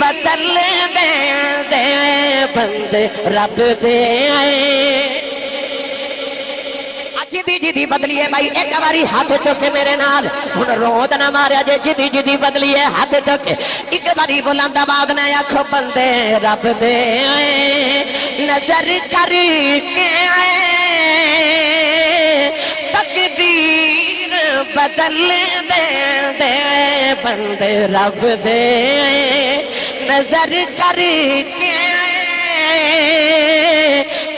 بدل دے بندے رب دے جدی بدلی ہے بھائی ایک باری ہاتھ چکے میرے نال ہن روند نہ ماریا جے جدی بدلی ہے ہاتھ چکے ایک باری بلند آواز نہ آکھو بندے رب دے نظر کر کے تقدیر بدل دے بندے رب دے نظر کر کے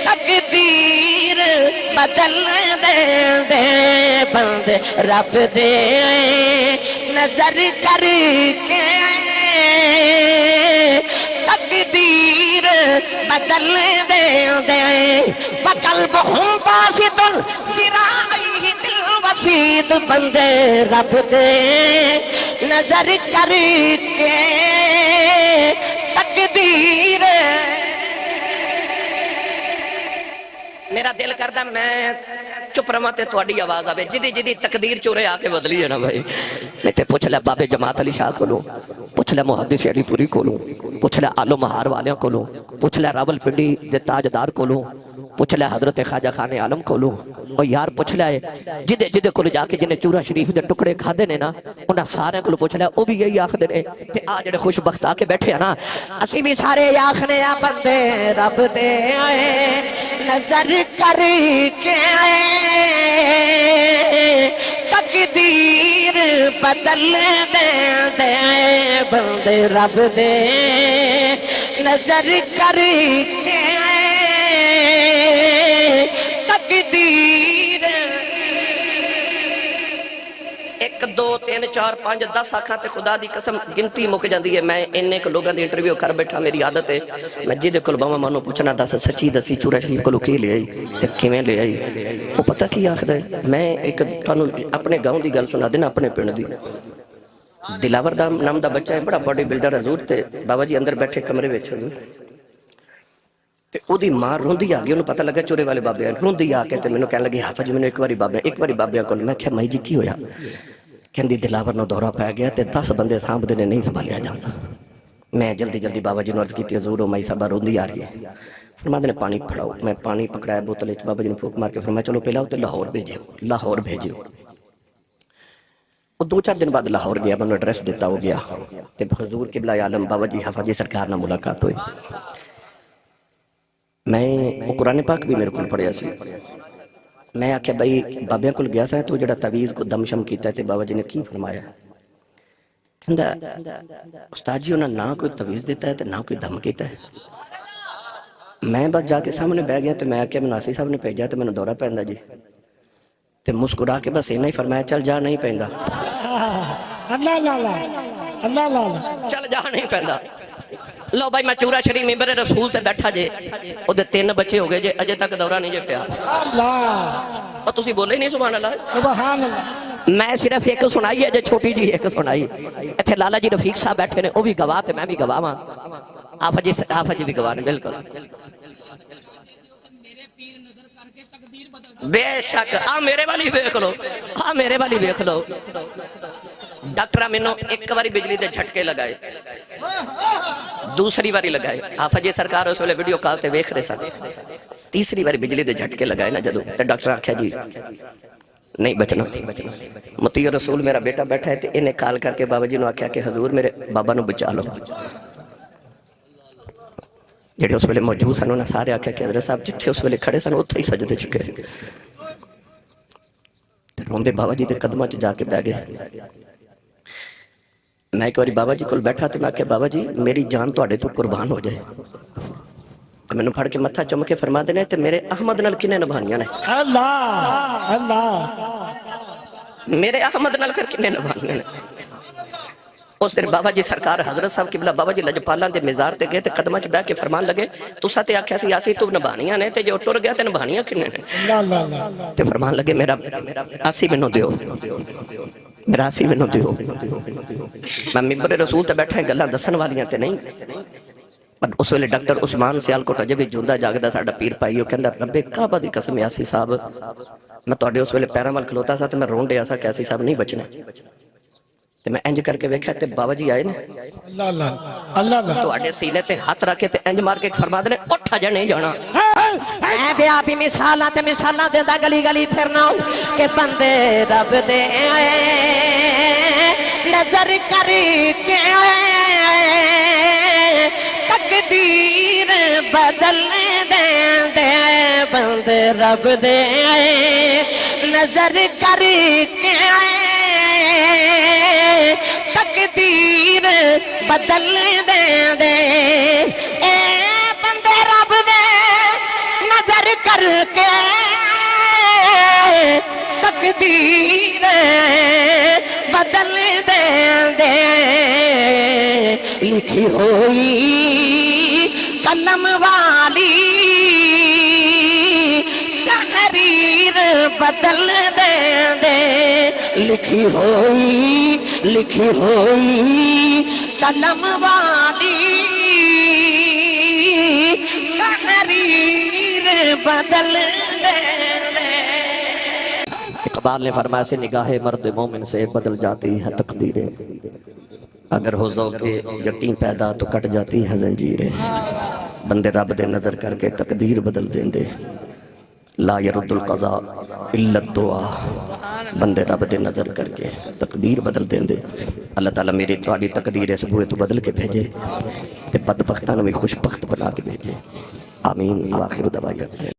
تقدیر بدل دے بندے رب دے نظر کر کے تقدیر بدل دے وقلبہم باسط ذراعیہ بالوسیط بندے رب دے نظر کر کے تقدیر میرا دل کردا میں چپ رہا تے تہاڈی آواز آوے جدی تقدیر چورے آ کے بدلی ہے نا بھائی نہیں تے پوچھ لے بابے جماعت علی شاہ کولوں پوچھ لے محدث علی پوری کولوں پوچھ لے آلو مہار والیاں کولوں پوچھ لے راول پنڈی دے تاجدار کولوں پوچھ لے حضرت خواجہ خان عالم کولوں اور یار پوچھ لے جدے کول جا کے جنہیں چورا شریف دے ٹکڑے کھادے نے نا انہاں سارے کول پوچھ لے او بھی یہی آکھدے نے تے آ جڑے خوش بخت آ کے بیٹھے ہیں نا اسی بھی سارے آکھنے آ بندے رب دے نظر کر کے تقدیر بدل دے بندے رب دے نظر کر کے تقدیر ایک دو تین چار پانچ 10 آنکھاں تے خدا دی قسم گنتی مک جاندی ہے میں انہیں کو لوگاں دی انٹرویو کر بیٹھا میری عادت ہے میں جیدے کل باما مانو پوچھنا دس سچی دسی چورا شریف کو کی لے آئی تے کیویں لے آئی وہ پتہ کی آخدا ہے میں ایک تانوں اپنے گاؤں دی گل سنا دینا اپنے پنڈ دی دلاور دا نام دا بچہ ہے بڑا باڈی بلڈر حضور تے بابا جی اندر بیٹھے کمرے وچ تے او دی ماں روندی آ گئی انہوں پتہ لگا چورے والے بابے ہیں روندی آ کے تے مینوں کہن لگی حافظ مینوں ایک باری بابے کول میں کہا مائی جی کی ہویا کہندی دلاور نو دورہ پہ گیا تے 10 بندے سانبھدے نے نہیں سنبھالیا جاندا میں جلدی بابا جی نوں عرض کیتی حضور او مائی صاحبہ روندی آ رہی ہے فرماندے نے پانی پھڑاؤ میں پانی پکڑایا بوتل وچ بابا جی نے پھونک مار کے فرمایا چلو پلاؤ تے لاہور بھیجو وہ 2-4 دن بعد لاہور گیا میں نے ایڈریس دیتا ہو گیا تے حضور قبلہ عالم بابا جی حافظ سرکار نہ ملاقات ہوئی میں وہ قرآن پاک بھی میرے کو پڑھیا سی میں آکھیا بھائی بابیاں کل گیا سا تو جڑا تعویذ کو دم شم کیتا ہے تے بابا جی نے کی فرمایا کہندا استاد جی انہاں نہ کوئی تعویذ دیتا ہے تے نہ کوئی دم کیتا ہے میں بس جا کے سامنے بیٹھ گیا تے میں آکھیا مناسی صاحب نے بھیجا تے مینوں دورہ پیندا جی تے مسکرا کے بس اینا ہی فرمایا چل جا نہیں پیندا اللہ چل جا نہیں پیندا لو بھائی میں چورا شریف ممبر رسول تے بیٹھا جے او دے 3 بچے ہو گئے جے اجے تک دورہ نہیں جے پیا اور تسی بولے نہیں سبحان اللہ میں صرف ایک سنائی ہے جے چھوٹی جی ایک سنائی ایتھے لالا جی رفیق صاحب بیٹھے نے او بھی گواہ تے میں بھی گواہ ہاں آفا جی بھی گواہ نے بالکل بے شک میرے والی دیکھ لو میرے والی دیکھ لو ڈاکٹر مینوں ایک باری بجلی دے جھٹکے لگائے دوسری باری لگائے آفا جی سرکار اس ویلے ویڈیو کال تے ویکھ رہے سن تیسری باری بجلی دے جھٹکے لگائے نا جدوں تے ڈاکٹر آکھیا جی نہیں بچنا مطیع رسول میرا بیٹا بیٹھا ہے تے انہیں کال کر کے بابا جی نو آکھیا کہ حضور میرے بابا نو بچا لو جڑے اس ویلے موجود سن انہاں سارے آکھیا کہ حضرت صاحب جتھے اس ویلے کھڑے سن اوتھے ہی سجدے چکے تے روندے بابا جی دے قدماں چ جا کے بیٹھ گئے میں ایک باری بابا جی کول بیٹھا تے میں کہا بابا جی میری جان تواڈے تو قربان ہو جائے تے مینوں پھڑ کے متھا چم کے فرما دینے تے میرے احمد نال کنے نبھانیاں نے اللہ میرے احمد نال پھر کنے نبھانیاں نے اس دن بابا جی سرکار حضرت صاحب قبلہ بابا جی لجپالاں دے مزار تے گئے تے قدماں چ بیٹھ کے فرمان لگے تساں تے آکھیا سی آسی تو نبھانیاں نے تے جو ٹر گیا تے نبھانیاں کنے نے تے فرمان لگے میرا آسی مینوں دیو میرا آسی مینوں دیو میں ممبر رسول تے بیٹھا گلاں دسن والیاں تے نہیں پر اس ویلے ڈاکٹر عثمان سیالکوٹ اجے بھی جوندا جاگدا ساڈا پیر پائی او کہندا رب کعبہ دی قسم آسی صاحب میں تواڈے اس ویلے پیراں وال کھلوتا سا تے میں رون ڈیا سا کہ آسی صاحب نہیں بچنا تے میں انج کر کے ویکھیا تے بابا جی آئے نا اللہ اللہ اللہ اللہ تواڈے سینے تے ہاتھ رکھ کے تے انج مار کے فرما دے اٹھ جا نہیں جانا اے دے آپ ہی مثالاں دیندا گلی گلی پھرنا کہ بندے رب دے نظر کر کے تقدیر بدل دے بندے رب دے نظر کر کے تقدیر بدل دے اے بندے رب دے نظر کر کے تقدیر بدل دے لکھی ہوئی قلم والی تحریر بدل دے لکھی ہوئی قلم والی تحریر بدل دے اقبال نے فرمایا سے نگاہ مرد مومن سے بدل جاتی ہیں تقدیریں اگر ہو ذوق یقین پیدا تو کٹ جاتی ہیں زنجیریں بندے رب دے نظر کر کے تقدیر بدل دیں دے لا يرد القضاء الا الدعاء بندے رب دے نظر کر کے تقدیر بدل دیں دے اللہ تعالیٰ میری تواڈی تقدیر اس بوئے تو بدل کے بھیجے تے بدبختاں نو خوش بخت بنا کے بھیجے آمین آخر دعوانا